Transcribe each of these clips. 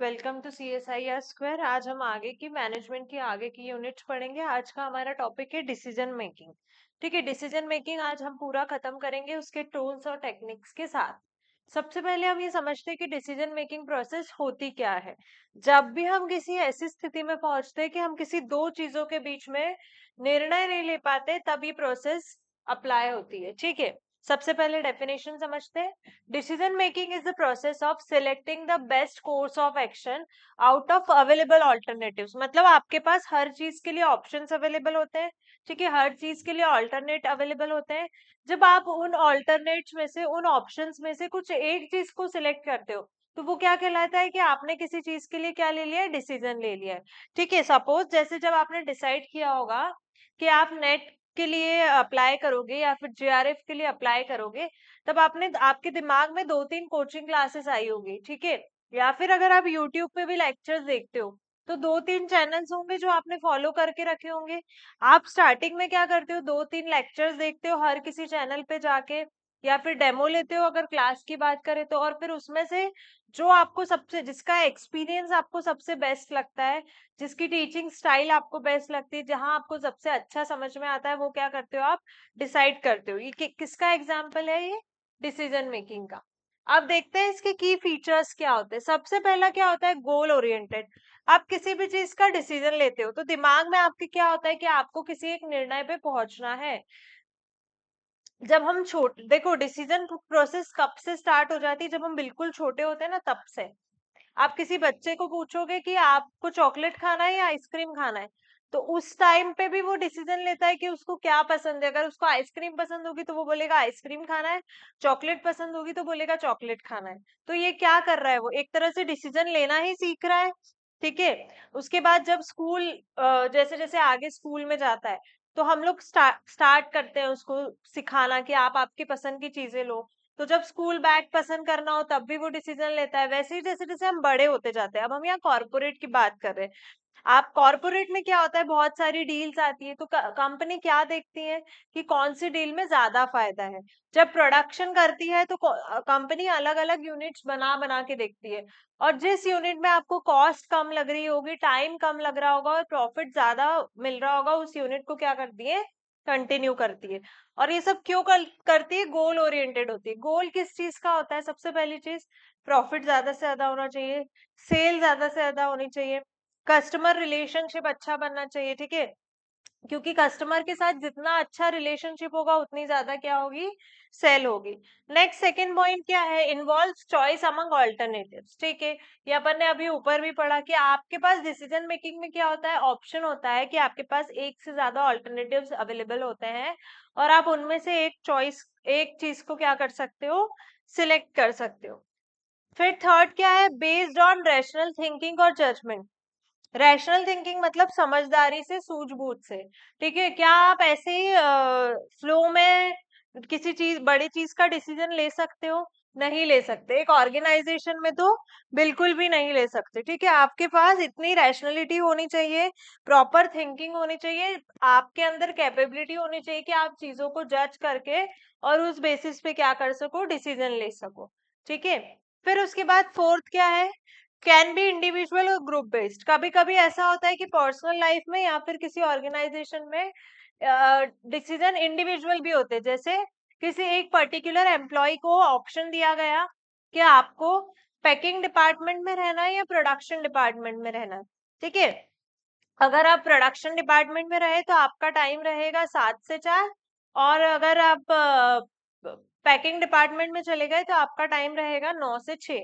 Welcome to CSIR square. आज हम आगे की मैनेजमेंट की आगे की यूनिट्स पढ़ेंगे। आज का हमारा टॉपिक है डिसीजन मेकिंग। ठीक है, डिसीजन मेकिंग आज हम पूरा खत्म करेंगे उसके टूल्स और टेक्निक्स के साथ। सबसे पहले हम ये समझते हैं कि डिसीजन मेकिंग प्रोसेस होती क्या है। जब भी हम किसी ऐसी स्थिति में पहुंचते हैं कि हम किसी दो चीजों के बीच में निर्णय नहीं ले पाते, तब ये प्रोसेस अप्लाई होती है। ठीक है, सबसे पहले डेफिनेशन समझते हैं। Decision making is the process of selecting the best course of action out of available alternatives। मतलब आपके पास हर चीज के लिए ऑप्शंस अवेलेबल होते हैं। ठीक है, हर चीज के लिए ऑल्टरनेट अवेलेबल होते हैं। जब आप उन ऑल्टरनेट्स में से, उन ऑप्शंस में से कुछ एक चीज को सिलेक्ट करते हो, तो वो क्या कहलाता है कि आपने किसी चीज के लिए क्या ले लिया है, डिसीजन ले लिया है। ठीक है, सपोज जैसे जब आपने डिसाइड किया होगा कि आप नेट के लिए अप्लाई करोगे या फिर JRF के लिए अप्लाई करोगे, तब आपने आपके दिमाग में दो तीन कोचिंग क्लासेस आई होगी। ठीक है, या फिर अगर आप यूट्यूब पे भी लेक्चर्स देखते हो, तो दो तीन चैनल्स होंगे जो आपने फॉलो करके रखे होंगे। आप स्टार्टिंग में क्या करते हो, दो तीन लेक्चर्स देखते हो हर किसी चैनल पे जाके, या फिर डेमो लेते हो अगर क्लास की बात करें तो, और फिर उसमें से जो आपको सबसे, जिसका एक्सपीरियंस आपको सबसे बेस्ट लगता है, जिसकी टीचिंग स्टाइल आपको बेस्ट लगती है, जहां आपको सबसे अच्छा समझ में आता है, वो क्या करते हो, आप डिसाइड करते हो। ये किसका एग्जाम्पल है, ये डिसीजन मेकिंग का। अब देखते हैं इसके की फीचर्स क्या होते हैं। सबसे पहला क्या होता है, गोल ओरिएंटेड। आप किसी भी चीज का डिसीजन लेते हो तो दिमाग में आपके क्या होता है कि आपको किसी एक निर्णय पे पहुंचना है। जब हम छोटे, देखो डिसीजन प्रोसेस कब से स्टार्ट हो जाती है, जब हम बिल्कुल छोटे होते हैं ना, तब से। आप किसी बच्चे को पूछोगे कि आपको चॉकलेट खाना है या आइसक्रीम खाना है, तो उस टाइम पे भी वो डिसीजन लेता है कि उसको क्या पसंद है। अगर उसको आइसक्रीम पसंद होगी तो वो बोलेगा आइसक्रीम खाना है, चॉकलेट पसंद होगी तो बोलेगा चॉकलेट खाना है। तो ये क्या कर रहा है, वो एक तरह से डिसीजन लेना ही सीख रहा है। ठीक है, उसके बाद जब स्कूल, जैसे जैसे आगे स्कूल में जाता है, तो हम लोग स्टार्ट करते हैं उसको सिखाना कि आप आपकी पसंद की चीजें लो। तो जब स्कूल बैग पसंद करना हो तब भी वो डिसीजन लेता है। वैसे ही जैसे जैसे हम बड़े होते जाते हैं, अब हम यहाँ कॉर्पोरेट की बात कर रहे हैं। आप कॉर्पोरेट में क्या होता है, बहुत सारी डील्स आती है, तो कंपनी क्या देखती है कि कौन सी डील में ज्यादा फायदा है। जब प्रोडक्शन करती है तो कंपनी अलग अलग यूनिट्स बना बना के देखती है, और जिस यूनिट में आपको कॉस्ट कम लग रही होगी, टाइम कम लग रहा होगा और प्रॉफिट ज्यादा मिल रहा होगा, उस यूनिट को क्या करती है, कंटिन्यू करती है। और ये सब क्यों करती है, गोल ओरिएंटेड होती है। गोल किस चीज का होता है, सबसे पहली चीज, प्रॉफिट ज्यादा से ज्यादा होना चाहिए, सेल ज्यादा से ज्यादा होनी चाहिए, कस्टमर रिलेशनशिप अच्छा बनना चाहिए। ठीक है, क्योंकि कस्टमर के साथ जितना अच्छा रिलेशनशिप होगा, उतनी ज्यादा क्या होगी, सेल होगी। नेक्स्ट सेकंड पॉइंट क्या है, इन्वॉल्व्स चॉइस अमंग ऑल्टरनेटिव्स। ठीक है, ये अपन ने अभी ऊपर भी पढ़ा कि आपके पास डिसीजन मेकिंग में क्या होता है, ऑप्शन होता है कि आपके पास एक से ज्यादा ऑल्टरनेटिव्स अवेलेबल होते हैं, और आप उनमें से एक चॉइस, एक चीज को क्या कर सकते हो, सिलेक्ट कर सकते हो। फिर थर्ड क्या है, बेस्ड ऑन रैशनल थिंकिंग और जजमेंट। रैशनल थिंकिंग मतलब समझदारी से, सूझबूझ से। ठीक है, क्या आप ऐसे ही फ्लो में किसी चीज, बड़ी चीज का डिसीजन ले सकते हो, नहीं ले सकते। एक ऑर्गेनाइजेशन में तो बिल्कुल भी नहीं ले सकते। ठीक है, आपके पास इतनी रैशनलिटी होनी चाहिए, प्रॉपर थिंकिंग होनी चाहिए, आपके अंदर कैपेबिलिटी होनी चाहिए कि आप चीजों को जज करके और उस बेसिस पे क्या कर सको, डिसीजन ले सको। ठीक है, फिर उसके बाद फोर्थ क्या है, कैन बी इंडिविजुअल और ग्रुप बेस्ड। कभी कभी ऐसा होता है कि पर्सनल लाइफ में या फिर किसी ऑर्गेनाइजेशन में डिसीजन इंडिविजुअल भी होते हैं। जैसे किसी एक पर्टिकुलर एम्प्लॉय को ऑप्शन दिया गया कि आपको पैकिंग डिपार्टमेंट में रहना है या प्रोडक्शन डिपार्टमेंट में रहना है। ठीक है, अगर आप प्रोडक्शन डिपार्टमेंट में रहे तो आपका टाइम रहेगा 7 से 4, और अगर आप पैकिंग डिपार्टमेंट में चले गए तो आपका टाइम रहेगा 9 से 6।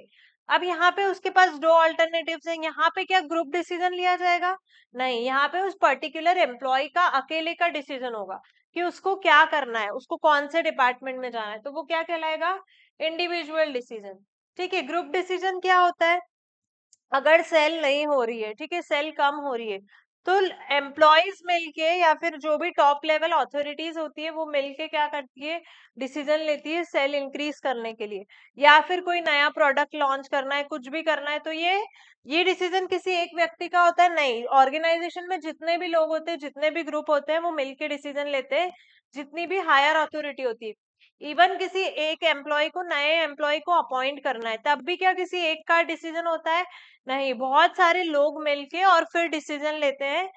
अब यहाँ पे उसके पास दो अल्टरनेटिव्स हैं। यहाँ पे क्या ग्रुप डिसीजन लिया जाएगा, नहीं, यहाँ पे उस पर्टिकुलर एम्प्लॉय का अकेले का डिसीजन होगा कि उसको क्या करना है, उसको कौन से डिपार्टमेंट में जाना है, तो वो क्या कहलाएगा, इंडिविजुअल डिसीजन। ठीक है, ग्रुप डिसीजन क्या होता है, अगर सेल नहीं हो रही है, ठीक है, सेल कम हो रही है, तो एम्प्लॉयज मिलके या फिर जो भी टॉप लेवल अथॉरिटीज होती है वो मिलके क्या करती है, डिसीजन लेती है सेल इंक्रीज करने के लिए, या फिर कोई नया प्रोडक्ट लॉन्च करना है, कुछ भी करना है, तो ये डिसीजन किसी एक व्यक्ति का होता है, नहीं, ऑर्गेनाइजेशन में जितने भी लोग होते हैं, जितने भी ग्रुप होते हैं, वो मिलके डिसीजन लेते हैं, जितनी भी हायर अथॉरिटी होती है। इवन किसी एक एम्प्लॉय को, नए एम्प्लॉय को अपॉइंट करना है, तब भी क्या किसी एक का डिसीजन होता है? नहीं, बहुत सारे लोग मिलके और फिर डिसीजन लेते हैं।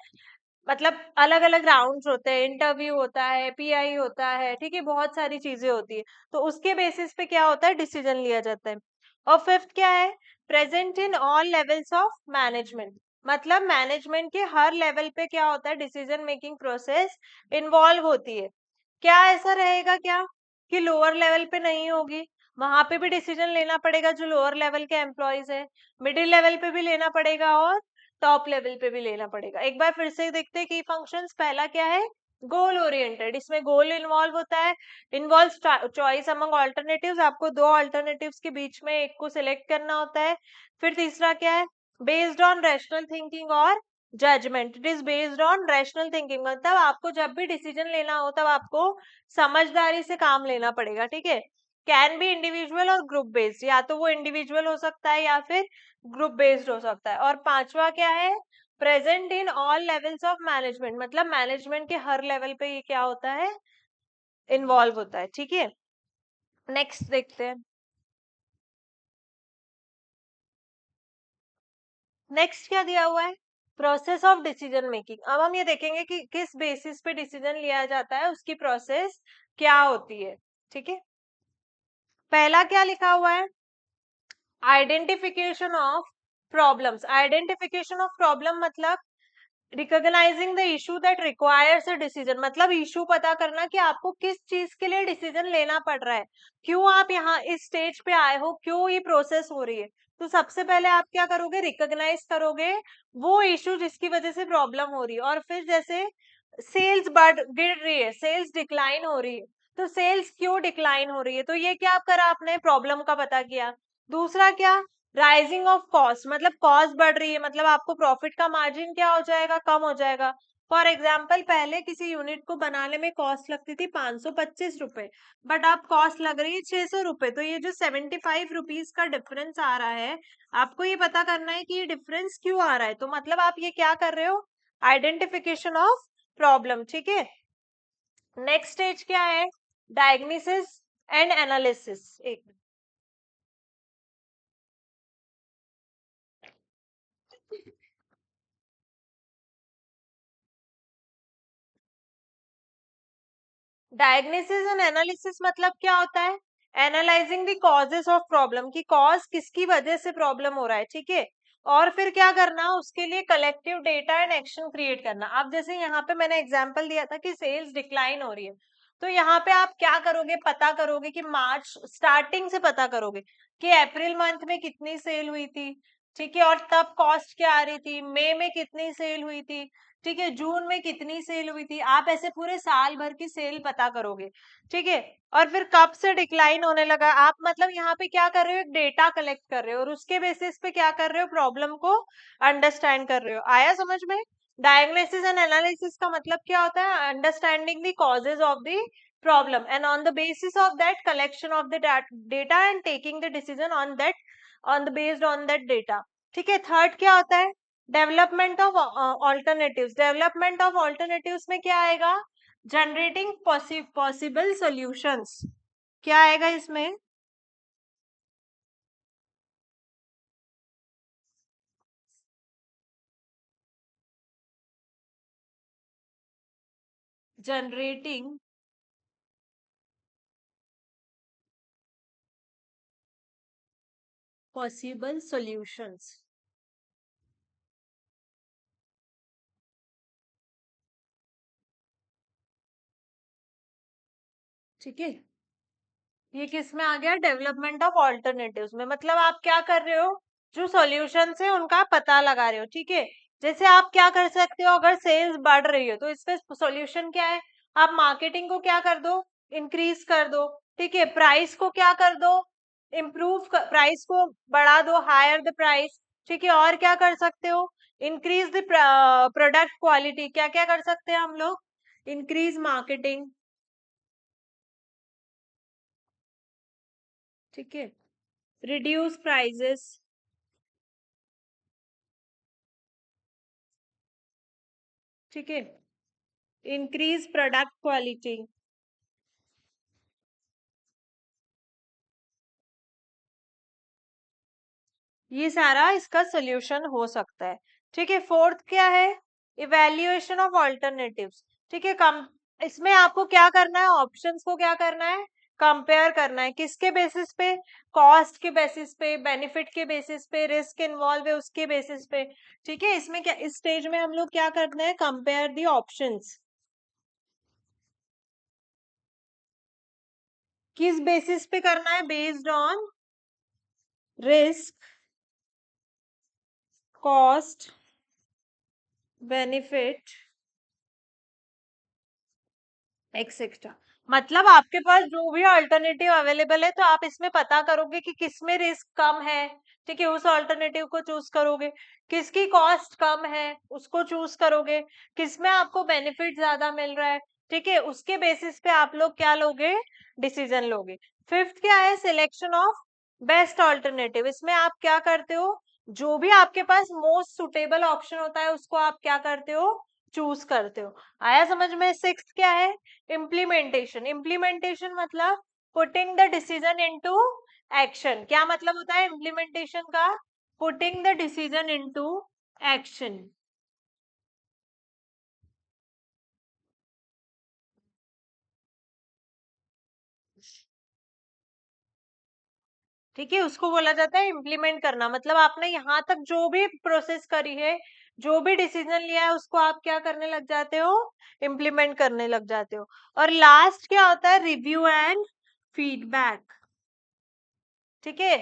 मतलब अलग अलग राउंड्स होते हैं, इंटरव्यू होता है, पीआई होता है, ठीक है, बहुत सारी चीजें होती है। तो उसके बेसिस पे क्या होता है, डिसीजन लिया जाता है। और फिफ्थ क्या है, present in all levels of management. मतलब मैनेजमेंट के हर लेवल पे क्या होता है, डिसीजन मेकिंग प्रोसेस इन्वॉल्व होती है। क्या ऐसा रहेगा क्या कि लोअर लेवल पे नहीं होगी? वहां पे भी डिसीजन लेना पड़ेगा, जो लोअर लेवल के एम्प्लॉयज है, मिडिल लेवल पे भी लेना पड़ेगा और टॉप लेवल पे भी लेना पड़ेगा। एक बार फिर से देखते हैं की फंक्शंस। पहला क्या है, गोल ओरिएंटेड, इसमें गोल इन्वॉल्व होता है, इन्वॉल्व चॉइस अमंग ऑल्टरनेटिव्स, आपको दो ऑल्टरनेटिव्स के बीच में एक को सिलेक्ट करना होता है। फिर तीसरा क्या है, बेस्ड ऑन रैशनल थिंकिंग और judgement. It is based on rational thinking, मतलब आपको जब भी डिसीजन लेना हो तब आपको समझदारी से काम लेना पड़ेगा, ठीक है। कैन बी इंडिविजुअल और ग्रुप बेस्ड, या तो वो इंडिविजुअल हो सकता है या फिर ग्रुप बेस्ड हो सकता है। और पांचवा क्या है, present in all levels of management, मतलब मैनेजमेंट के हर लेवल पे ये क्या होता है, इन्वॉल्व होता है, ठीक है। नेक्स्ट देखते हैं। नेक्स्ट क्या दिया हुआ है, प्रोसेस ऑफ डिसीजन मेकिंग। अब हम ये देखेंगे कि किस बेसिस पे डिसीजन लिया जाता है, उसकी प्रोसेस क्या होती है, ठीक है। पहला क्या लिखा हुआ है, identification of problems. Identification of problem मतलब recognizing the issue that requires a decision, मतलब इशू पता करना कि आपको किस चीज के लिए डिसीजन लेना पड़ रहा है, क्यों आप यहाँ इस स्टेज पे आए हो, क्यों ये प्रोसेस हो रही है। तो सबसे पहले आप क्या करोगे, रिकॉग्नाइज करोगे वो इशू जिसकी वजह से प्रॉब्लम हो रही है। और फिर जैसे सेल्स बढ़ गिर रही है, सेल्स डिक्लाइन हो रही है, तो सेल्स क्यों डिक्लाइन हो रही है, तो ये क्या करा आपने, प्रॉब्लम का पता किया। दूसरा क्या, राइजिंग ऑफ कॉस्ट, मतलब कॉस्ट बढ़ रही है, मतलब आपको प्रॉफिट का मार्जिन क्या हो जाएगा, कम हो जाएगा। फॉर एग्जाम्पल, पहले किसी यूनिट को बनाने में कॉस्ट लगती थी 525 रुपए, बट अब कॉस्ट लग रही है 600 रुपए। तो ये जो 75 रुपीज का डिफरेंस आ रहा है, आपको ये पता करना है कि ये डिफरेंस क्यों आ रहा है। तो मतलब आप ये क्या कर रहे हो, आइडेंटिफिकेशन ऑफ प्रॉब्लम, ठीक है। नेक्स्ट स्टेज क्या है, डायग्नोसिस एंड एनालिसिस। एक डायग्नोसिस एंड एनालिसिस मतलब क्या होता है, analysing the causes of problem, की कॉज किसकी वजह से प्रॉब्लम हो रहा है, ठीक है। और फिर क्या करना, उसके लिए collective data and action create करना। अब जैसे यहाँ पे मैंने एग्जांपल दिया था कि सेल्स डिक्लाइन हो रही है, तो यहाँ पे आप क्या करोगे, पता करोगे कि मार्च स्टार्टिंग से पता करोगे कि अप्रैल मंथ में कितनी सेल हुई थी, ठीक है, और तब कॉस्ट क्या आ रही थी, मई में कितनी सेल हुई थी, ठीक है, जून में कितनी सेल हुई थी। आप ऐसे पूरे साल भर की सेल पता करोगे, ठीक है। और फिर कब से डिक्लाइन होने लगा, आप मतलब यहाँ पे क्या कर रहे हो, एक डेटा कलेक्ट कर रहे हो और उसके बेसिस पे क्या कर रहे हो, प्रॉब्लम को अंडरस्टैंड कर रहे हो। आया समझ में? डायग्नोसिस एंड एनालिसिस का मतलब क्या होता है, understanding the causes of the problem and on the basis of that collection of the data and taking the decision on that, on the based on that data, ठीक है। Third क्या होता है, development of alternatives. Development of alternatives में क्या आएगा, generating possible solutions. क्या आएगा इसमें, जनरेटिंग पॉसिबल सॉल्यूशंस, ठीक है। ये किस में आ गया, डेवलपमेंट ऑफ ऑल्टरनेटिव्स में। मतलब आप क्या कर रहे हो, जो सॉल्यूशंस है उनका पता लगा रहे हो, ठीक है। जैसे आप क्या कर सकते हो, अगर सेल्स बढ़ रही है तो इसमें सॉल्यूशन क्या है, आप मार्केटिंग को क्या कर दो, इंक्रीज कर दो, ठीक है। प्राइस को क्या कर दो, इम्प्रूव, प्राइस को बढ़ा दो, हायर द प्राइस, ठीक है। और क्या कर सकते हो, इंक्रीज द प्रोडक्ट क्वालिटी। क्या क्या कर सकते हैं हम लोग, इंक्रीज मार्केटिंग, ठीक है, रिड्यूस प्राइजेस, ठीक है, इंक्रीज प्रोडक्ट क्वालिटी, ये सारा इसका सोल्यूशन हो सकता है। ठीक है, फोर्थ क्या है, इवेल्युएशन ऑफ ऑल्टरनेटिव्स। ठीक है, कम इसमें आपको क्या करना है, ऑप्शंस को क्या करना है, कंपेयर करना है। किसके बेसिस पे, कॉस्ट के बेसिस पे, बेनिफिट के बेसिस पे, रिस्क इन्वॉल्व है उसके बेसिस पे। ठीक है, इसमें क्या, इस स्टेज में हम लोग क्या करना है, कंपेयर दी ऑप्शंस। किस बेसिस पे करना है, based on risk, cost, benefit, etcetera. मतलब आपके पास जो भी अल्टरनेटिव अवेलेबल है, तो आप इसमें पता करोगे कि किसमें रिस्क कम है। ठीक है, उस अल्टरनेटिव को चूज करोगे। किसकी कॉस्ट कम है उसको चूज करोगे। किसमें आपको बेनिफिट ज्यादा मिल रहा है, ठीक है, उसके बेसिस पे आप लोग क्या लोगे, डिसीजन लोगे। फिफ्थ क्या है, सिलेक्शन ऑफ बेस्ट ऑल्टरनेटिव। इसमें आप क्या करते हो, जो भी आपके पास मोस्ट सुटेबल ऑप्शन होता है उसको आप क्या करते हो, चूज करते हो। आया समझ में। सिक्स्थ क्या है, इम्प्लीमेंटेशन। इम्प्लीमेंटेशन मतलब putting the decision into action. क्या मतलब होता है इम्प्लीमेंटेशन का, putting the decision into action. ठीक है, उसको बोला जाता है इम्प्लीमेंट करना। मतलब आपने यहाँ तक जो भी प्रोसेस करी है, जो भी डिसीजन लिया है, उसको आप क्या करने लग जाते हो, इम्प्लीमेंट करने लग जाते हो। और लास्ट क्या होता है, रिव्यू एंड फीडबैक। ठीक है,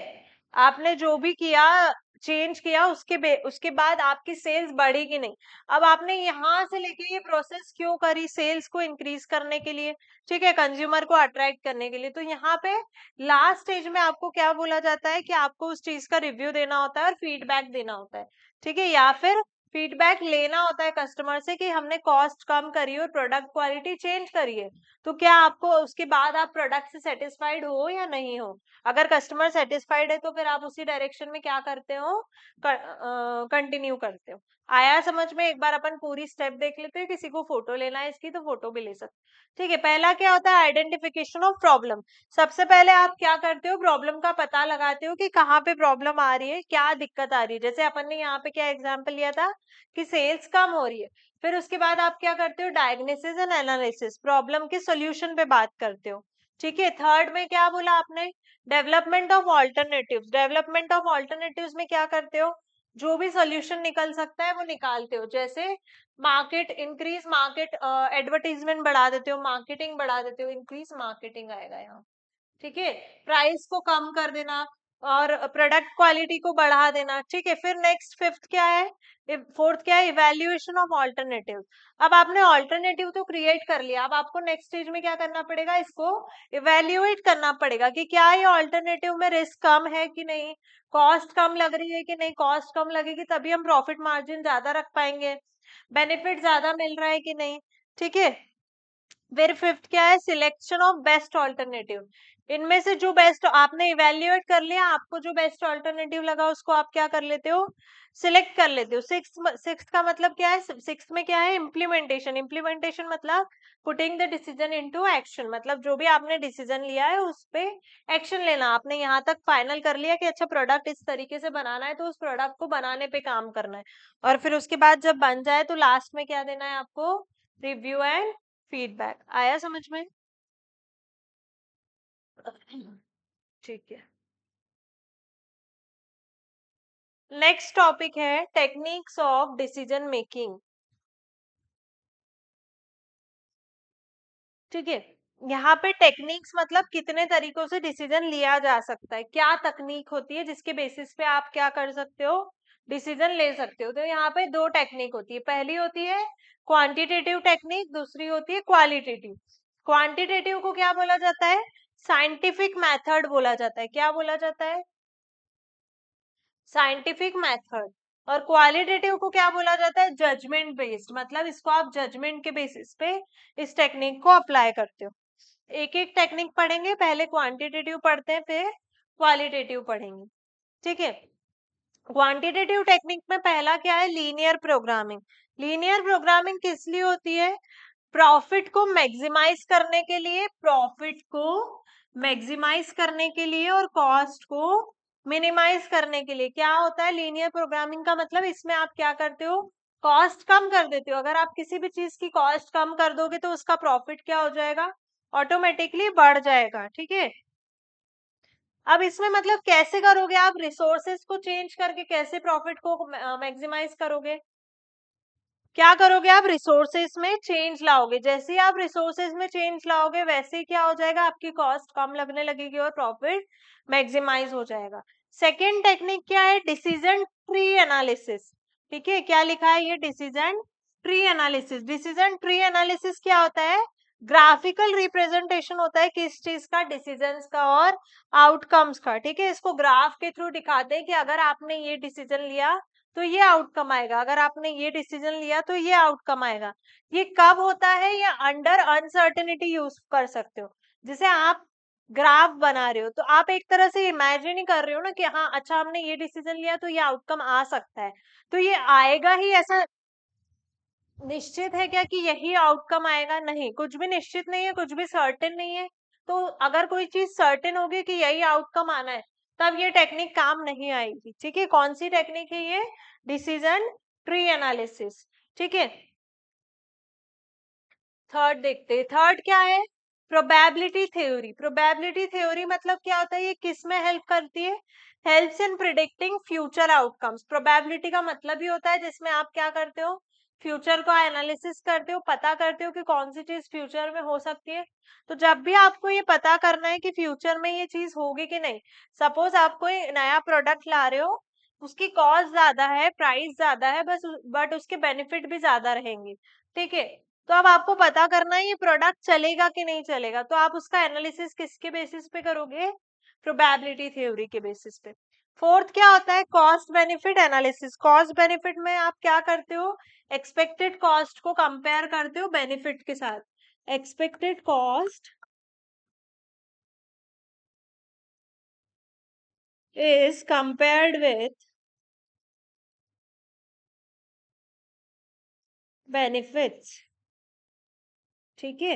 आपने जो भी किया, चेंज किया, उसके बाद आपकी सेल्स बढ़ी कि नहीं। अब आपने यहाँ से लेके ये प्रोसेस क्यों करी, सेल्स को इंक्रीज करने के लिए, ठीक है, कंज्यूमर को अट्रैक्ट करने के लिए। तो यहाँ पे लास्ट स्टेज में आपको क्या बोला जाता है कि आपको उस चीज का रिव्यू देना होता है और फीडबैक देना होता है। ठीक है, या फिर फीडबैक लेना होता है कस्टमर से कि हमने कॉस्ट कम करी और प्रोडक्ट क्वालिटी चेंज करी है, तो क्या आपको उसके बाद आप प्रोडक्ट से सेटिस्फाइड हो या नहीं हो। अगर कस्टमर सेटिस्फाइड है तो फिर आप उसी डायरेक्शन में क्या करते हो, कंटिन्यू करते हो। आया समझ में। एक बार अपन पूरी स्टेप देख लेते हैं, किसी को फोटो लेना है इसकी तो फोटो भी ले सकते। ठीक है, पहला क्या होता है, आइडेंटिफिकेशन ऑफ प्रॉब्लम। सबसे पहले आप क्या करते हो, प्रॉब्लम का पता लगाते हो कि कहाँ पे प्रॉब्लम आ रही है, क्या दिक्कत आ रही है। जैसे अपन ने यहाँ पे क्या एग्जाम्पल लिया था कि सेल्स कम हो रही है। फिर उसके बाद आप क्या करते हो, डायग्नोसिस एंड एनालिसिस, प्रॉब्लम के सोल्यूशन पे बात करते हो। ठीक है, थर्ड में क्या बोला आपने, development of alternatives. Development of alternatives में क्या करते हो, जो भी सोल्यूशन निकल सकता है वो निकालते हो। जैसे मार्केट इंक्रीज, मार्केट एडवर्टीजमेंट बढ़ा देते हो, मार्केटिंग बढ़ा देते हो, इंक्रीज मार्केटिंग आएगा यहाँ। ठीक है, प्राइस को कम कर देना और प्रोडक्ट क्वालिटी को बढ़ा देना। ठीक है, फिर नेक्स्ट फिफ्थ क्या है, फोर्थ क्या है, इवेल्युएशन ऑफ ऑल्टरनेटिव। अब आपने ऑल्टरनेटिव तो क्रिएट कर लिया, अब आपको नेक्स्ट स्टेज में क्या करना पड़ेगा, इसको इवेल्युएट करना पड़ेगा कि क्या ये ऑल्टरनेटिव में रिस्क कम है कि नहीं, कॉस्ट कम लग रही है कि नहीं। कॉस्ट कम लगेगी तभी हम प्रॉफिट मार्जिन ज्यादा रख पाएंगे, बेनिफिट ज्यादा मिल रहा है कि नहीं। ठीक है, फिर फिफ्थ क्या है, सिलेक्शन ऑफ बेस्ट ऑल्टरनेटिव। इनमें से जो बेस्ट आपने इवेल्युएट कर लिया, आपको जो बेस्ट ऑल्टरनेटिव लगा उसको आप क्या कर लेते हो, सिलेक्ट कर लेते हो। सिक्स का मतलब क्या है, सिक्स में क्या है, इम्प्लीमेंटेशन। इम्प्लीमेंटेशन मतलब putting the decision into action. मतलब जो भी आपने डिसीजन लिया है उस पे एक्शन लेना। आपने यहाँ तक फाइनल कर लिया कि अच्छा प्रोडक्ट इस तरीके से बनाना है, तो उस प्रोडक्ट को बनाने पे काम करना है। और फिर उसके बाद जब बन जाए तो लास्ट में क्या देना है आपको, रिव्यू एंड फीडबैक। आया समझ में। ठीक है, नेक्स्ट टॉपिक है टेक्निक्स ऑफ डिसीजन मेकिंग। ठीक है, यहाँ पे टेक्निक्स मतलब कितने तरीकों से डिसीजन लिया जा सकता है, क्या तकनीक होती है जिसके बेसिस पे आप क्या कर सकते हो, डिसीजन ले सकते हो। तो यहाँ पे दो टेक्निक होती है, पहली होती है क्वांटिटेटिव टेक्निक, दूसरी होती है क्वालिटेटिव। क्वांटिटेटिव को क्या बोला जाता है, साइंटिफिक मेथड बोला जाता है। क्या बोला जाता है, साइंटिफिक मेथड। और क्वालिटेटिव को क्या बोला जाता है, जजमेंट बेस्ड। मतलब इसको आप जजमेंट के बेसिस पे इस टेक्निक को अप्लाई करते हो। एक एक टेक्निक पढ़ेंगे, पहले क्वांटिटेटिव पढ़ते हैं फिर क्वालिटेटिव पढ़ेंगे। ठीक है, क्वांटिटेटिव टेक्निक में पहला क्या है, लीनियर प्रोग्रामिंग। लीनियर प्रोग्रामिंग किस लिए होती है, प्रॉफिट को मैक्सिमाइज करने के लिए, प्रॉफिट को मैक्सिमाइज करने के लिए और कॉस्ट को मिनिमाइज करने के लिए क्या होता है, लीनियर प्रोग्रामिंग का मतलब इसमें आप क्या करते हो, कॉस्ट कम कर देते हो। अगर आप किसी भी चीज की कॉस्ट कम कर दोगे तो उसका प्रॉफिट क्या हो जाएगा, ऑटोमेटिकली बढ़ जाएगा। ठीक है, अब इसमें मतलब कैसे करोगे आप, रिसोर्सेज को चेंज करके कैसे प्रॉफिट को मैक्सिमाइज करोगे, क्या करोगे आप, रिसोर्सेज में चेंज लाओगे। जैसे ही आप रिसोर्सेज में चेंज लाओगे वैसे ही क्या हो जाएगा, आपकी कॉस्ट कम लगने लगेगी और प्रॉफिट मैक्सिमाइज हो जाएगा। सेकेंड टेक्निक क्या है, डिसीजन ट्री एनालिसिस। ठीक है, क्या लिखा है ये, decision tree analysis. Decision tree analysis क्या होता है, ग्राफिकल रिप्रेजेंटेशन होता है किस चीज का, डिसीजंस का और आउटकम्स का। ठीक है, इसको ग्राफ के थ्रू दिखाते हैं कि अगर आपने ये डिसीजन लिया तो ये आउटकम आएगा, अगर आपने ये डिसीजन लिया तो ये आउटकम आएगा। ये कब होता है, ये अंडर अनसर्टेनिटी यूज कर सकते हो। जैसे आप ग्राफ बना रहे हो तो आप एक तरह से इमेजिन ही कर रहे हो ना कि हाँ अच्छा हमने ये डिसीजन लिया तो ये आउटकम आ सकता है, तो ये आएगा ही, ऐसा निश्चित है क्या कि यही आउटकम आएगा, नहीं, कुछ भी निश्चित नहीं है, कुछ भी सर्टेन नहीं है। तो अगर कोई चीज सर्टेन होगी कि यही आउटकम आना है तब ये टेक्निक काम नहीं आएगी। ठीक है, कौन सी टेक्निक है ये, डिसीजन ट्री एनालिसिस। ठीक है, थर्ड देखते हैं, थर्ड क्या है, प्रोबेबिलिटी थ्योरी। प्रोबेबिलिटी थ्योरी मतलब क्या होता है, ये किस में हेल्प करती है, helps in predicting future outcomes. Probability का मतलब ही होता है जिसमें आप क्या करते हो, फ्यूचर का एनालिसिस करते हो, पता करते हो कि कौन सी चीज फ्यूचर में हो सकती है। तो जब भी आपको ये पता करना है कि फ्यूचर में ये चीज होगी कि नहीं, सपोज आप कोई नया प्रोडक्ट ला रहे हो, उसकी कॉस्ट ज्यादा है, प्राइस ज्यादा है, बस बट उसके बेनिफिट भी ज्यादा रहेंगे। ठीक है, तो अब आपको पता करना है ये प्रोडक्ट चलेगा कि नहीं चलेगा, तो आप उसका एनालिसिस किसके बेसिस पे करोगे, प्रोबेबिलिटी थ्योरी के बेसिस पे। फोर्थ क्या होता है, cost benefit analysis. Cost benefit में आप क्या करते हो, एक्सपेक्टेड कॉस्ट को कंपेयर करते हो बेनिफिट के साथ। Expected cost is compared with benefits. ठीक है,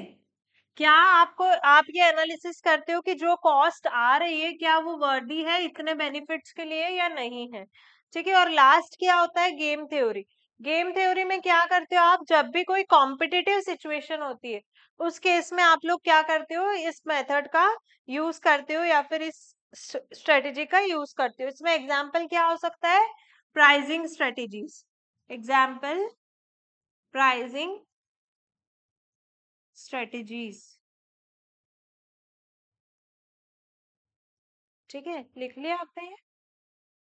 क्या आपको, आप ये एनालिसिस करते हो कि जो कॉस्ट आ रही है क्या वो वर्दी है इतने बेनिफिट्स के लिए या नहीं है। ठीक है, और लास्ट क्या होता है, गेम थ्योरी। गेम थ्योरी में क्या करते हो आप, जब भी कोई कॉम्पिटिटिव सिचुएशन होती है उस केस में आप लोग क्या करते हो, इस मेथड का यूज करते हो या फिर इस स्ट्रेटेजी का यूज करते हो। इसमें एग्जाम्पल क्या हो सकता है, pricing strategies. Example, pricing strategies. ठीक है, लिख लिया आपने ये,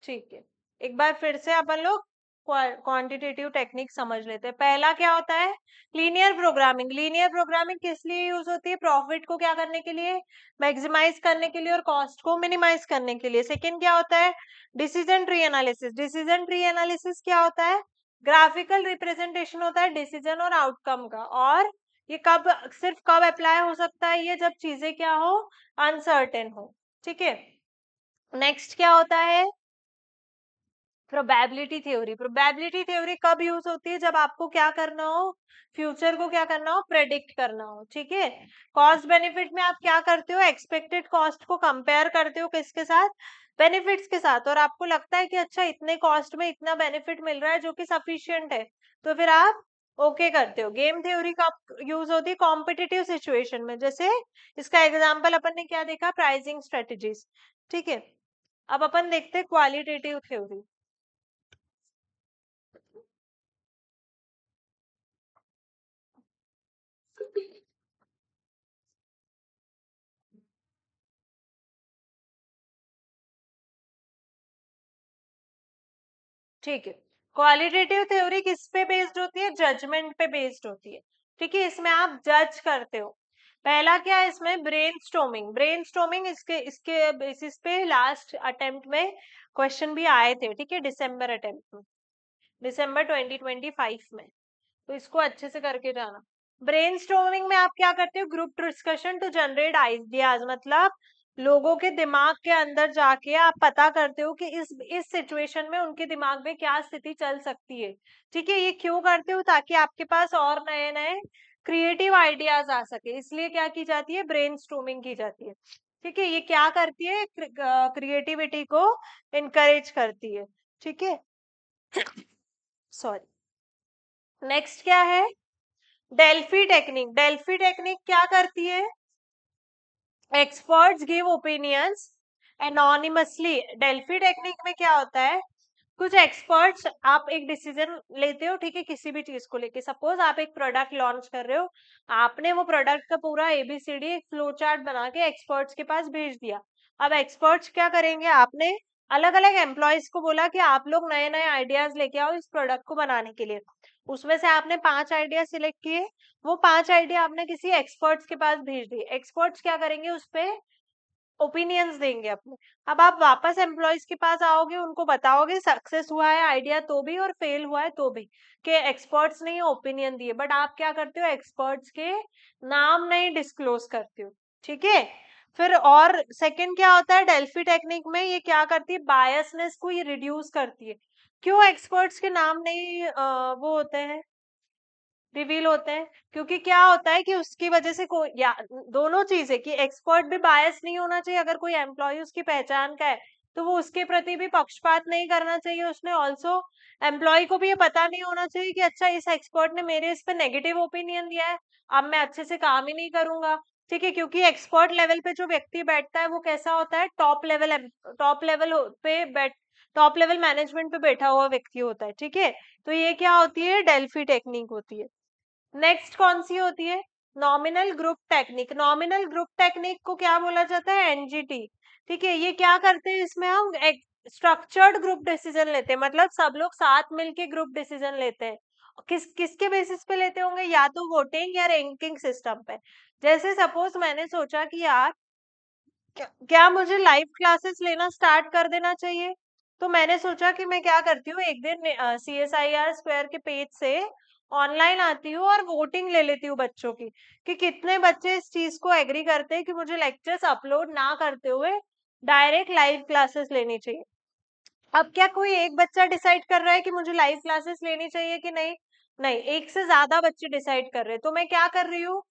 ठीक है। एक बार फिर से अपन लोग क्वांटिटेटिव टेक्निक समझ लेते हैं। पहला क्या होता है, लीनियर प्रोग्रामिंग। लीनियर प्रोग्रामिंग किस लिए यूज होती है, प्रॉफिट को क्या करने के लिए, मैक्सिमाइज करने के लिए और कॉस्ट को मिनिमाइज करने के लिए। सेकंड क्या होता है, decision tree analysis. Decision tree analysis क्या होता है, ग्राफिकल रिप्रेजेंटेशन होता है डिसीजन और आउटकम का, और ये कब, सिर्फ कब अप्लाई हो सकता है ये, जब चीजें क्या हो, अनसर्टेन हो। ठीक है, नेक्स्ट क्या होता है, प्रोबेबिलिटी थ्योरी। प्रोबेबिलिटी थ्योरी कब यूज होती है, जब आपको क्या करना हो, फ्यूचर को क्या करना हो, प्रेडिक्ट करना हो। ठीक है, कॉस्ट बेनिफिट में आप क्या करते हो, एक्सपेक्टेड कॉस्ट को कंपेयर करते हो किसके साथ, बेनिफिट्स के साथ, और आपको लगता है कि अच्छा इतने कॉस्ट में इतना बेनिफिट मिल रहा है जो कि सफिशियंट है, तो फिर आप ओके करते हो। गेम थ्योरी का यूज होती है कॉम्पिटिटिव सिचुएशन में, जैसे इसका एग्जाम्पल अपन ने क्या देखा, प्राइसिंग स्ट्रेटेजीज। ठीक है, अब अपन देखते हैं क्वालिटेटिव थ्योरी। ठीक है, क्वालिटेटिव थ्योरी किस पे बेस्ड होती है, जजमेंट पे बेस्ड होती है। ठीक है, इसमें आप जज करते हो। पहला क्या है इसमें, ब्रेनस्टॉर्मिंग। ब्रेनस्टॉर्मिंग इसके इसके बेसिस पे लास्ट अटेम्प्ट में क्वेश्चन भी आए थे। ठीक है, दिसंबर अटेम्प्ट में, दिसंबर 2025 में, तो इसको अच्छे से करके जाना। ब्रेनस्टॉर्मिंग में आप क्या करते हो, group discussion to generate ideas. मतलब लोगों के दिमाग के अंदर जाके आप पता करते हो कि इस सिचुएशन में उनके दिमाग में क्या स्थिति चल सकती है। ठीक है, ये क्यों करते हो, ताकि आपके पास और नए नए क्रिएटिव आइडियाज आ सके, इसलिए क्या की जाती है, ब्रेनस्टॉर्मिंग की जाती है। ठीक है, ये क्या करती है, क्रिएटिविटी को इनकरेज करती है। ठीक है, सॉरी। नेक्स्ट क्या है, डेल्फी टेक्निक। डेल्फी टेक्निक क्या करती है, experts give opinions anonymously. Delphi technique में क्या होता है, कुछ एक्सपर्ट्स, आप एक डिसीजन लेते हो, ठीक है, किसी भी चीज को लेके, सपोज आप एक प्रोडक्ट लॉन्च कर रहे हो, आपने वो प्रोडक्ट का पूरा एबीसीडी एक फ्लो चार्ट बना के एक्सपर्ट्स के पास भेज दिया। अब एक्सपर्ट्स क्या करेंगे, आपने अलग अलग एम्प्लॉयज को बोला कि आप लोग नए नए आइडियाज लेके आओ इस प्रोडक्ट को बनाने के लिए। उसमें से आपने 5 आइडिया सिलेक्ट किए, वो 5 आइडिया आपने किसी एक्सपर्ट्स के पास भेज दिए। एक्सपर्ट्स क्या करेंगे, उस पे ओपिनियंस देंगे अपने। अब आप वापस एम्प्लॉयज के पास आओगे, उनको बताओगे सक्सेस हुआ है आइडिया तो भी और फेल हुआ है तो भी, कि एक्सपर्ट्स ने ये ओपिनियन दिए, बट आप क्या करते हो, एक्सपर्ट्स के नाम नहीं डिस्क्लोज करते हो। ठीक है, फिर और सेकंड क्या होता है, डेल्फी टेक्निक में ये क्या करती है, बायसनेस को ये रिड्यूस करती है। क्यों एक्सपर्ट्स के नाम नहीं वो होते हैं, रिवील होते हैं, क्योंकि क्या होता है कि उसकी वजह से कोई, या दोनों चीजें, कि एक्सपर्ट भी बायस नहीं होना चाहिए, अगर कोई एम्प्लॉय उसकी पहचान का है तो वो उसके प्रति भी पक्षपात नहीं करना चाहिए उसने, ऑल्सो एम्प्लॉय को भी ये पता नहीं होना चाहिए कि अच्छा इस एक्सपर्ट ने मेरे इस पे नेगेटिव ओपिनियन दिया है, अब मैं अच्छे से काम ही नहीं करूंगा। ठीक है, क्योंकि एक्सपर्ट लेवल पे जो व्यक्ति बैठता है वो कैसा होता है, टॉप लेवल पे बैठ टॉप लेवल मैनेजमेंट पे बैठा हुआ व्यक्ति होता है। ठीक है, तो ये क्या होती है, डेल्फी टेक्निक होती है। नेक्स्ट कौन सी होती है, nominal group technique. Nominal group technique को क्या बोला जाता है, एनजीटी। ठीक है, ये क्या करते हैं, इसमें हम एक स्ट्रक्चर्ड ग्रुप डिसीजन लेते हैं, मतलब सब लोग साथ मिलके ग्रुप डिसीजन लेते हैं। किसके बेसिस पे लेते होंगे, या तो वोटिंग या रैंकिंग सिस्टम पे। जैसे सपोज मैंने सोचा कि यार क्या मुझे लाइव क्लासेस लेना स्टार्ट कर देना चाहिए, तो मैंने सोचा कि मैं क्या करती हूँ, एक दिन CSIR स्क्वायर के पेज से ऑनलाइन आती हूँ और वोटिंग ले लेती हूँ बच्चों की, कि कितने बच्चे इस चीज को एग्री करते हैं कि मुझे लेक्चर्स अपलोड ना करते हुए डायरेक्ट लाइव क्लासेस लेनी चाहिए। अब क्या कोई एक बच्चा डिसाइड कर रहा है कि मुझे लाइव क्लासेस लेनी चाहिए कि नहीं, नहीं, एक से ज्यादा बच्चे डिसाइड कर रहे हैं, तो मैं क्या कर रही हूँ,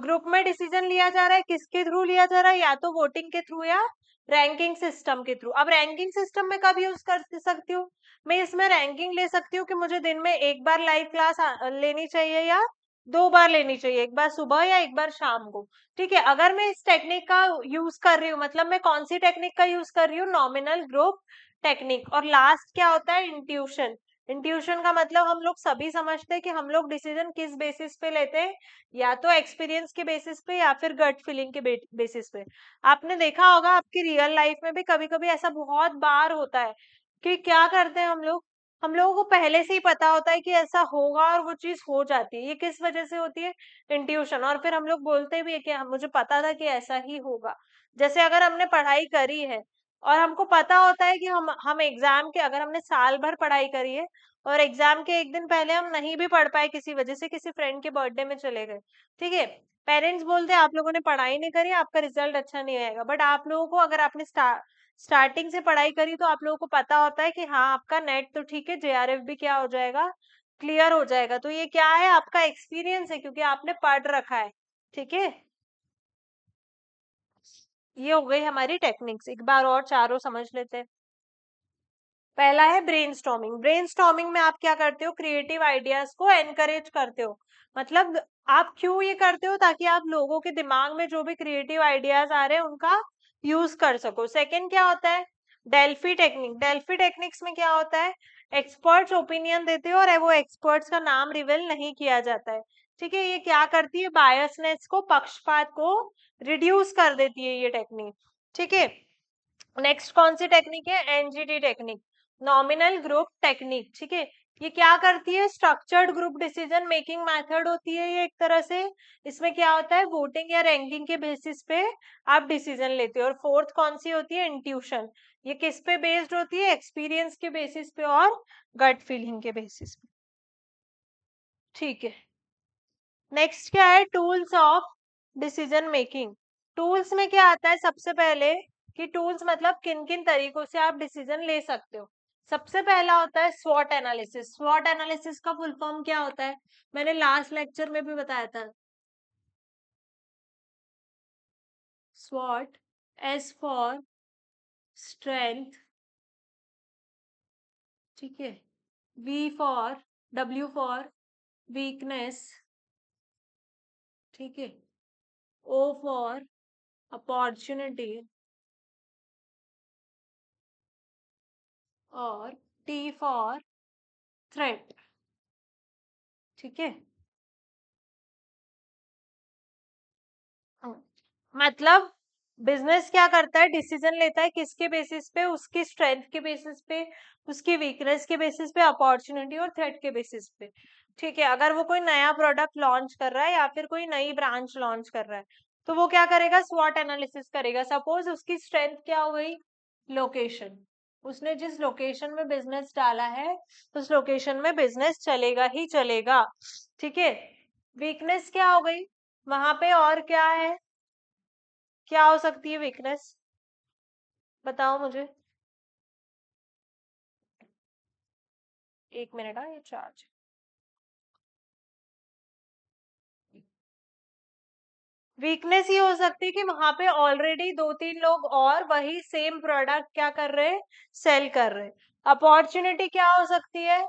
ग्रुप में डिसीजन लिया जा रहा है, किसके थ्रू लिया जा रहा है, या तो वोटिंग के थ्रू या रैंकिंग सिस्टम के थ्रू। अब रैंकिंग सिस्टम में कब यूज कर सकती हूँ, मैं इसमें रैंकिंग ले सकती हूँ कि मुझे दिन में एक बार लाइव क्लास लेनी चाहिए या 2 बार लेनी चाहिए, एक बार सुबह या एक बार शाम को। ठीक है, अगर मैं इस टेक्निक का यूज कर रही हूँ, मतलब मैं कौन सी टेक्निक का यूज कर रही हूँ, नॉमिनल ग्रुप टेक्निक। और लास्ट क्या होता है, इंट्यूशन। इंट्यूशन का मतलब हम लोग सभी समझते हैं कि हम लोग डिसीजन किस बेसिस पे लेते हैं, या तो एक्सपीरियंस के बेसिस पे या फिर गट फीलिंग के बेसिस पे। आपने देखा होगा आपकी रियल लाइफ में भी कभी कभी ऐसा बहुत बार होता है कि क्या करते हैं हम लोगों को पहले से ही पता होता है कि ऐसा होगा और वो चीज हो जाती है। ये किस वजह से होती है, इंट्यूशन। और फिर हम लोग बोलते भी है कि मुझे पता था कि ऐसा ही होगा। जैसे अगर हमने पढ़ाई करी है और हमको पता होता है कि हम एग्जाम के, अगर हमने साल भर पढ़ाई करी है और एग्जाम के एक दिन पहले हम नहीं भी पढ़ पाए किसी वजह से, किसी फ्रेंड के बर्थडे में चले गए, ठीक है, पेरेंट्स बोलते हैं आप लोगों ने पढ़ाई नहीं करी, आपका रिजल्ट अच्छा नहीं आएगा। बट आप लोगों को, अगर आपने स्टार्टिंग से पढ़ाई करी, तो आप लोगों को पता होता है कि हाँ आपका नेट तो ठीक है, JRF भी क्या हो जाएगा, क्लियर हो जाएगा। तो ये क्या है, आपका एक्सपीरियंस है, क्योंकि आपने पढ़ रखा है। ठीक है, ये हो गई हमारी टेक्निक्स, एक बार और चारों समझ लेते हैं। पहला है ब्रेनस्टॉर्मिंग। ब्रेनस्टॉर्मिंग में आप क्या करते हो, क्रिएटिव आइडियाज को एनकरेज करते हो। मतलब आप क्यों ये करते हो, ताकि आप लोगों के दिमाग में जो भी क्रिएटिव आइडियाज आ रहे हैं उनका यूज कर सको। सेकंड क्या होता है, डेल्फी टेक्निक। डेल्फी टेक्निक्स में क्या होता है, एक्सपर्ट्स ओपिनियन देते हो और वो एक्सपर्ट्स का नाम रिवील नहीं किया जाता है। ठीक है, ये क्या करती है, बायसनेस को, पक्षपात को रिड्यूस कर देती है ये टेक्निक। ठीक है, नेक्स्ट कौन सी टेक्निक है, NGT technique, nominal group technique. ठीक है, ये क्या करती है, structured group decision making method होती है ये एक तरह से। इसमें क्या होता है, वोटिंग या रैंकिंग के बेसिस पे आप डिसीजन लेते हो। और फोर्थ कौन सी होती है, इंट्यूशन। ये किस पे बेस्ड होती है, एक्सपीरियंस के बेसिस पे और गट फीलिंग के बेसिस पे। ठीक है, नेक्स्ट क्या है, tools of decision making. Tools में क्या आता है, सबसे पहले कि टूल्स मतलब किन किन तरीकों से आप डिसीजन ले सकते हो। सबसे पहला होता है स्वॉट एनालिसिस। स्वॉट एनालिसिस का फुल फॉर्म क्या होता है, मैंने लास्ट लेक्चर में भी बताया था। SWOT, S फॉर स्ट्रेंथ, ठीक है, W फॉर वीकनेस, ठीक है, O फॉर अपॉर्चुनिटी और T फॉर थ्रेट, ठीक है। मतलब बिजनेस क्या करता है, डिसीजन लेता है किसके बेसिस पे, उसकी स्ट्रेंथ के बेसिस पे, उसकी वीकनेस के बेसिस पे, अपॉर्चुनिटी और थ्रेट के बेसिस पे, ठीक है। अगर वो कोई नया प्रोडक्ट लॉन्च कर रहा है या फिर कोई नई ब्रांच लॉन्च कर रहा है, तो वो क्या करेगा, स्वॉट एनालिसिस करेगा। सपोज उसकी स्ट्रेंथ क्या हो गई, लोकेशन, उसने जिस लोकेशन में बिजनेस डाला है उस लोकेशन में बिजनेस चलेगा ही चलेगा, ठीक है। वीकनेस क्या हो गई, वहां पे और क्या है, क्या हो सकती है वीकनेस, बताओ मुझे। एक मिनट, ये चार्ज। वीकनेस ये हो सकती है कि वहां पे ऑलरेडी दो तीन लोग और वही सेम प्रोडक्ट क्या कर रहे हैं, सेल कर रहे हैं। अपॉर्चुनिटी क्या हो सकती है,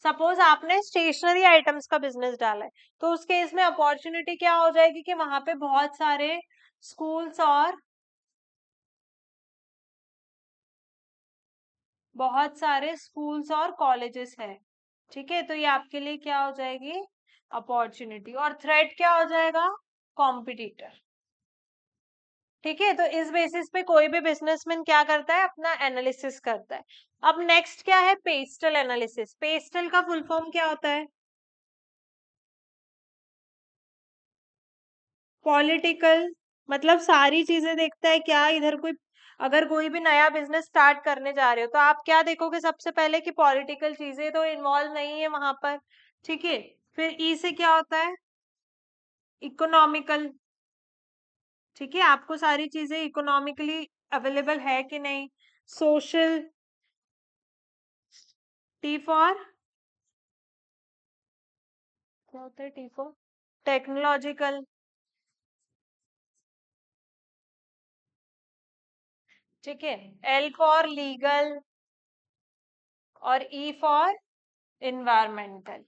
सपोज आपने स्टेशनरी आइटम्स का बिजनेस डाला है, तो उस केस में अपॉर्चुनिटी क्या हो जाएगी कि वहां पे बहुत सारे स्कूल्स और कॉलेजेस हैं, ठीक है। तो ये आपके लिए क्या हो जाएगी, अपॉर्चुनिटी। और थ्रेट क्या हो जाएगा, कॉम्पिटिटर, ठीक है। तो इस बेसिस पे कोई भी बिजनेसमैन क्या करता है, अपना एनालिसिस करता है। अब नेक्स्ट क्या है, पेस्टल एनालिसिस। पेस्टल का फुल फॉर्म क्या होता है, पॉलिटिकल, मतलब सारी चीजें देखता है क्या, इधर कोई, अगर कोई भी नया बिजनेस स्टार्ट करने जा रहे हो तो आप क्या देखोगे सबसे पहले, कि पॉलिटिकल चीजें तो इन्वॉल्व नहीं है वहां पर, ठीक है। फिर ई से क्या होता है, इकोनॉमिकल, ठीक है, आपको सारी चीजें इकोनॉमिकली अवेलेबल है कि नहीं। सोशल, टी फॉर, क्या होता है टी फॉर, टेक्नोलॉजिकल, ठीक है, एल फॉर लीगल और ई फॉर इन्वायरमेंटल,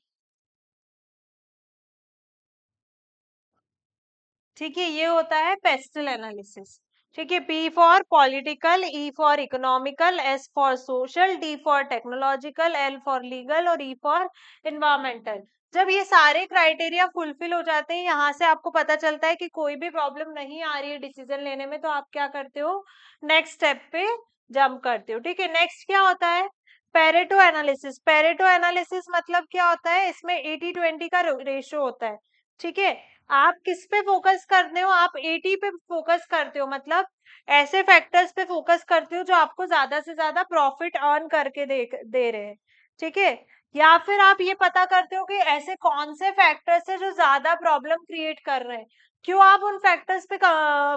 ठीक है। ये होता है पेस्टल एनालिसिस, ठीक है। P for political, E for economical, S for social, D for technological, L for legal और ई फॉर इन्वायरमेंटल। जब ये सारे क्राइटेरिया फुलफिल हो जाते हैं, यहाँ से आपको पता चलता है कि कोई भी प्रॉब्लम नहीं आ रही है डिसीजन लेने में, तो आप क्या करते हो, नेक्स्ट स्टेप पे जंप करते हो, ठीक है। नेक्स्ट क्या होता है, पेरेटो एनालिसिस। पेरेटो एनालिसिस मतलब क्या होता है, इसमें 80-20 का रेशियो होता है, ठीक है। आप किस पे फोकस करते हो, आप 80 पे फोकस करते हो, मतलब ऐसे फैक्टर्स पे फोकस करते हो जो आपको ज्यादा से ज्यादा प्रॉफिट अर्न करके दे रहे हैं, ठीक है। या फिर आप ये पता करते हो कि ऐसे कौन से फैक्टर्स है जो ज्यादा प्रॉब्लम क्रिएट कर रहे हैं। क्यों आप उन फैक्टर्स पे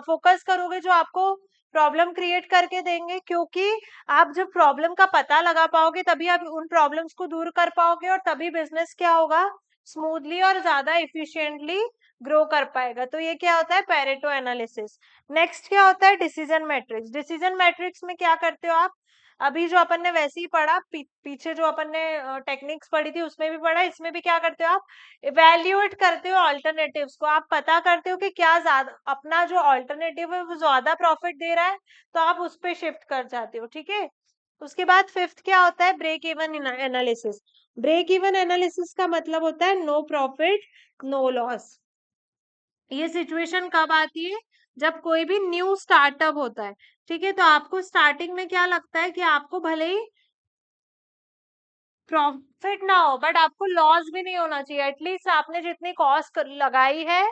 फोकस करोगे जो आपको प्रॉब्लम क्रिएट करके देंगे, क्योंकि आप जब प्रॉब्लम का पता लगा पाओगे तभी आप उन प्रॉब्लम्स को दूर कर पाओगे, और तभी बिजनेस क्या होगा, स्मूथली और ज्यादा इफिशिएंटली ग्रो कर पाएगा। तो ये क्या होता है, पेरेटो एनालिसिस। नेक्स्ट क्या होता है, डिसीजन मैट्रिक्स। डिसीजन मैट्रिक्स में क्या करते हो आप, अभी जो अपन ने वैसे ही पढ़ा, पीछे जो अपन ने टेक्निक्स पढ़ी थी उसमें भी पढ़ा, इसमें भी क्या करते हो आप, इवेल्युएट करते हो ऑल्टरनेटिव्स को। आप पता करते हो कि क्या ज्यादा, अपना जो ऑल्टरनेटिव है वो ज्यादा प्रॉफिट दे रहा है, तो आप उस पर शिफ्ट कर जाते हो, ठीक है। उसके बाद फिफ्थ क्या होता है, break even analysis. Break even analysis का मतलब होता है नो प्रॉफिट नो लॉस। ये सिचुएशन कब आती है, जब कोई भी न्यू स्टार्टअप होता है, ठीक है। तो आपको स्टार्टिंग में क्या लगता है कि आपको भले ही प्रॉफिट ना हो, बट आपको लॉस भी नहीं होना चाहिए। एटलीस्ट आपने जितनी कॉस्ट लगाई है,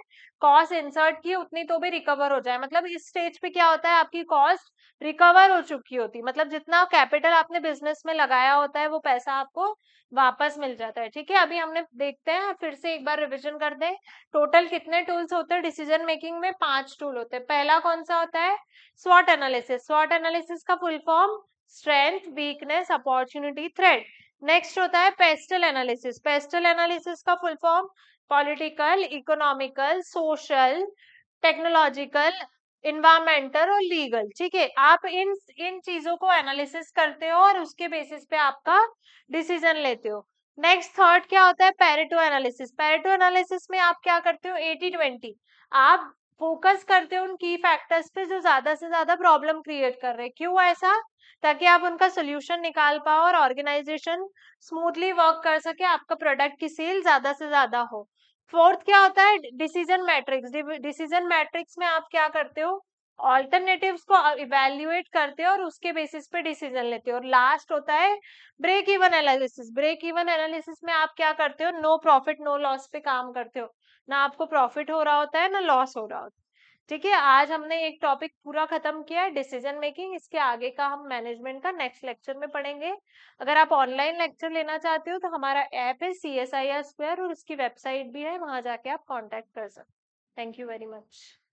कॉस्ट इंसर्ट की, उतनी तो भी रिकवर हो जाए। मतलब इस स्टेज पे क्या होता है, आपकी कॉस्ट रिकवर हो चुकी होती, मतलब जितना कैपिटल आपने बिजनेस में लगाया होता है वो पैसा आपको वापस मिल जाता है, ठीक है। अभी हमने देखते हैं, फिर से एक बार रिविजन कर दें। टोटल कितने टूल्स होते हैं डिसीजन मेकिंग में, 5 टूल होते हैं। पहला कौन सा होता है, स्वॉट एनालिसिस। स्वॉट एनालिसिस का full form strength, weakness, opportunity, threat. Next होता है पेस्टल एनालिसिस। पेस्टल एनालिसिस का full form political, economical, social, technological environmental और लीगल, ठीक है। आप इन इन चीजों को एनालिसिस करते हो और उसके बेसिस पे आपका डिसीजन लेते हो। नेक्स्ट थर्ड क्या होता है, पेरेटो एनालिसिस। पेरेटो एनालिसिस में आप क्या करते हो, 80-20, आप फोकस करते हो उन की फैक्टर्स पे जो ज्यादा से ज्यादा प्रॉब्लम क्रिएट कर रहे हैं। क्यों ऐसा, ताकि आप उनका सोल्यूशन निकाल पाओ और ऑर्गेनाइजेशन स्मूथली वर्क कर सके, आपका प्रोडक्ट की सेल ज्यादा से ज्यादा हो। फोर्थ क्या होता है, डिसीजन मैट्रिक्स। डिसीजन मैट्रिक्स में आप क्या करते हो, ऑल्टरनेटिव्स को इवेल्युएट करते हो और उसके बेसिस पे डिसीजन लेते हो। और लास्ट होता है break even analysis. Break even analysis में आप क्या करते हो, नो प्रॉफिट नो लॉस पे काम करते हो, ना आपको प्रॉफिट हो रहा होता है ना लॉस हो रहा होता है। ठीक है, आज हमने एक टॉपिक पूरा खत्म किया है, डिसीजन मेकिंग। इसके आगे का हम मैनेजमेंट का नेक्स्ट लेक्चर में पढ़ेंगे। अगर आप ऑनलाइन लेक्चर लेना चाहते हो तो हमारा ऐप है CSIR स्क्वायर और उसकी वेबसाइट भी है, वहां जाके आप कांटेक्ट कर सकते। Thank you very much.